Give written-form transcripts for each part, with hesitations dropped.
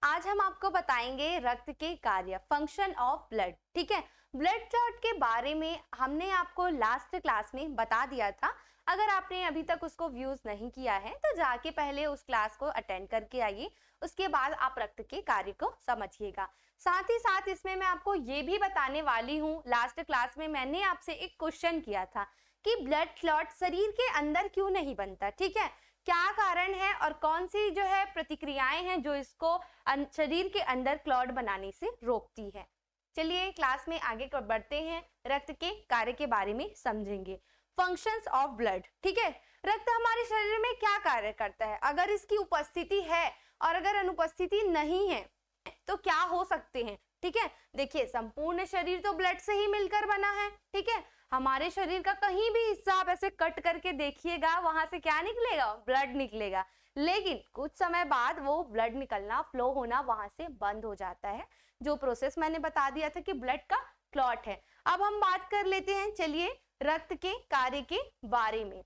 आज हम आपको बताएंगे रक्त के कार्य, फंक्शन ऑफ ब्लड। ठीक है, ब्लड क्लॉट के बारे में हमने आपको लास्ट क्लास में बता दिया था। अगर आपने अभी तक उसको व्यूज नहीं किया है तो जाके पहले उस क्लास को अटेंड करके आइए, उसके बाद आप रक्त के कार्य को समझिएगा। साथ ही साथ इसमें मैं आपको ये भी बताने वाली हूँ, लास्ट क्लास में मैंने आपसे एक क्वेश्चन किया था कि ब्लड क्लॉट शरीर के अंदर क्यों नहीं बनता। ठीक है, क्या कारण है और कौन सी जो है प्रतिक्रियाएं हैं जो इसको शरीर के अंदर क्लॉट बनाने से रोकती है। चलिए क्लास में आगे बढ़ते हैं, रक्त के कार्य के बारे में समझेंगे। Functions of blood. ठीक है, रक्त हमारे शरीर में क्या कार्य करता है, अगर इसकी उपस्थिति है और अगर अनुपस्थिति नहीं है तो क्या हो सकते हैं। ठीक है, देखिए संपूर्ण शरीर तो ब्लड से ही मिलकर बना है। ठीक है, हमारे शरीर का कहीं भी हिस्सा आप ऐसे कट करके देखिएगा, वहां से क्या निकलेगा, ब्लड निकलेगा। लेकिन कुछ समय बाद वो ब्लड निकलना, फ्लो होना वहां से बंद हो जाता है, जो प्रोसेस मैंने बता दिया था कि ब्लड का क्लॉट है। अब हम बात कर लेते हैं, चलिए रक्त के कार्य के बारे में।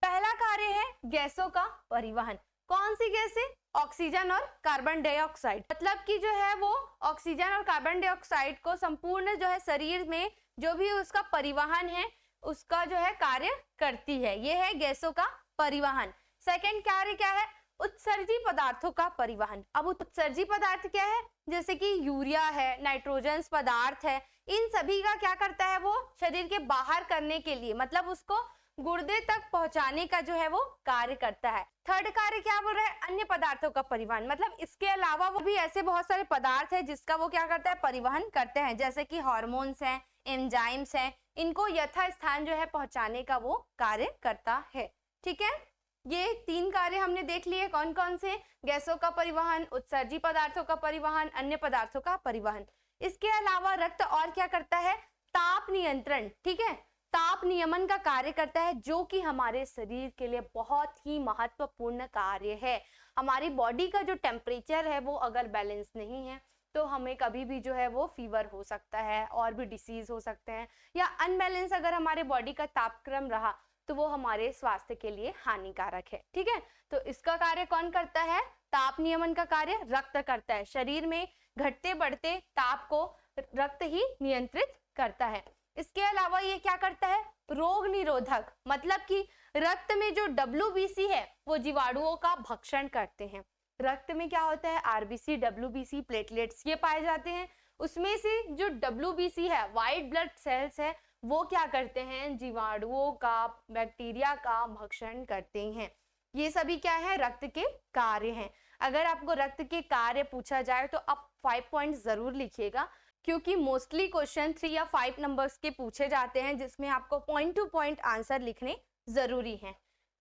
पहला कार्य है गैसों का परिवहन। कौन सी गैसें? ऑक्सीजन और कार्बन डाइऑक्साइड। मतलब कि जो है वो ऑक्सीजन और कार्बन डाइऑक्साइड को संपूर्ण जो है शरीर में जो भी उसका परिवहन है उसका जो है कार्य करती है, ये है गैसों का परिवहन। सेकंड कार्य क्या है? उत्सर्जी पदार्थों का परिवहन। अब उत्सर्जी पदार्थ क्या है? जैसे कि यूरिया है, नाइट्रोजन पदार्थ है, इन सभी का क्या करता है वो शरीर के बाहर करने के लिए, मतलब उसको गुर्दे तक पहुंचाने का जो है वो कार्य करता है। थर्ड कार्य क्या बोल रहा है? अन्य पदार्थों का परिवहन। मतलब इसके अलावा वो भी ऐसे बहुत सारे पदार्थ है जिसका वो क्या करता है, परिवहन करते हैं, जैसे कि हार्मोन्स हैं, एंजाइम्स हैं, इनको यथास्थान जो है पहुंचाने का वो कार्य करता है। ठीक है, ये तीन कार्य हमने देख लिए, कौन कौन से? गैसों का परिवहन, उत्सर्जी पदार्थों का परिवहन, अन्य पदार्थों का परिवहन। इसके अलावा रक्त और क्या करता है? ताप नियंत्रण। ठीक है, ताप नियमन का कार्य करता है, जो कि हमारे शरीर के लिए बहुत ही महत्वपूर्ण कार्य है। हमारी बॉडी का जो टेम्परेचर है वो अगर बैलेंस नहीं है तो हमें कभी भी जो है वो फीवर हो सकता है, और भी डिसीज हो सकते हैं, या अनबैलेंस अगर हमारे बॉडी का तापक्रम रहा तो वो हमारे स्वास्थ्य के लिए हानिकारक है। ठीक है, तो इसका कार्य कौन करता है? ताप नियमन का कार्य रक्त करता है। शरीर में घटते बढ़ते ताप को रक्त ही नियंत्रित करता है। इसके अलावा ये क्या करता है? रोग निरोधक। मतलब कि रक्त में जो WBC है वो जीवाणुओं का भक्षण करते हैं। रक्त में क्या होता है? RBC, WBC, प्लेटलेट्स ये पाए जाते हैं। उसमें से जो WBC है, व्हाइट ब्लड सेल्स है, वो क्या करते हैं? जीवाणुओं का, बैक्टीरिया का भक्षण करते हैं। ये सभी क्या है? रक्त के कार्य हैं। अगर आपको रक्त के कार्य पूछा जाए तो आप 5 पॉइंट जरूर लिखिएगा, क्योंकि मोस्टली क्वेश्चन 3 या 5 नंबर्स के पूछे जाते हैं जिसमें आपको पॉइंट टू पॉइंट आंसर लिखने जरूरी हैं।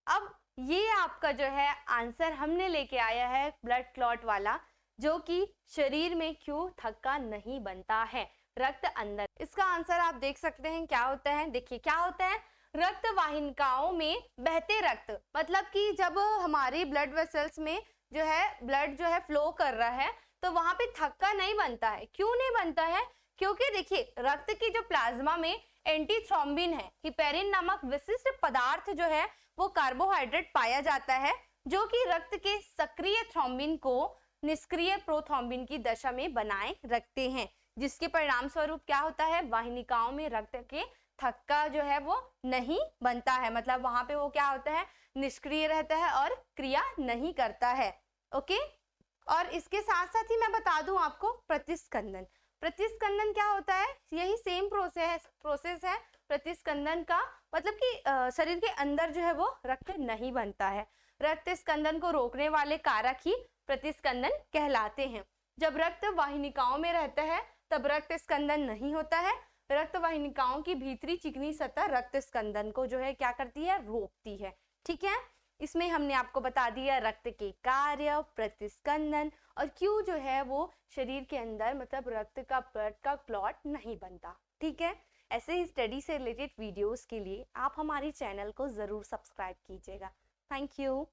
अब ये आपका जो है आंसर हमने लेके आया है ब्लड क्लॉट वाला, जो कि शरीर में क्यों थक्का नहीं बनता है रक्त अंदर। इसका आंसर आप देख सकते हैं क्या होता है। देखिए क्या होता है, रक्त वाहिकाओं में बहते रक्त, मतलब कि जब हमारी ब्लड वेसल्स में जो है ब्लड जो है फ्लो कर रहा है तो वहां पे थक्का नहीं बनता है। क्यों नहीं बनता है? क्योंकि देखिए रक्त की जो प्लाज्मा में एंटीथ्रोम्बिन है, हिपेरिन नामक विशिष्ट पदार्थ जो है वो कार्बोहाइड्रेट पाया जाता है, जो कि रक्त के सक्रिय थ्रोम्बिन को निष्क्रिय प्रोथ्रोम्बिन की दशा में बनाए रखते हैं, जिसके परिणाम स्वरूप क्या होता है? वाहिनिकाओं में रक्त के थक्का जो है वो नहीं बनता है। मतलब वहां पे वो क्या होता है? निष्क्रिय रहता है और क्रिया नहीं करता है। ओके, और इसके साथ साथ ही मैं बता दूं आपको प्रतिस्कंदन। प्रतिस्कंदन क्या होता है? यही सेम प्रोसेस है प्रतिस्कंदन का। मतलब कि शरीर के अंदर जो है वो रक्त नहीं बनता है। रक्त स्कंदन को रोकने वाले कारक ही प्रतिस्कंदन कहलाते हैं। जब रक्त वाहिनिकाओं में रहता है तब रक्त स्कंदन नहीं होता है। रक्त वाहिनिकाओं की भीतरी चिकनी सतह रक्त स्कंदन को जो है क्या करती है? रोकती है। ठीक है, इसमें हमने आपको बता दिया रक्त के कार्य, प्रतिस्कंदन, और क्यों जो है वो शरीर के अंदर मतलब रक्त का, ब्लड का क्लॉट नहीं बनता। ठीक है, ऐसे ही स्टडी से रिलेटेड वीडियोस के लिए आप हमारे चैनल को जरूर सब्सक्राइब कीजिएगा। Thank you.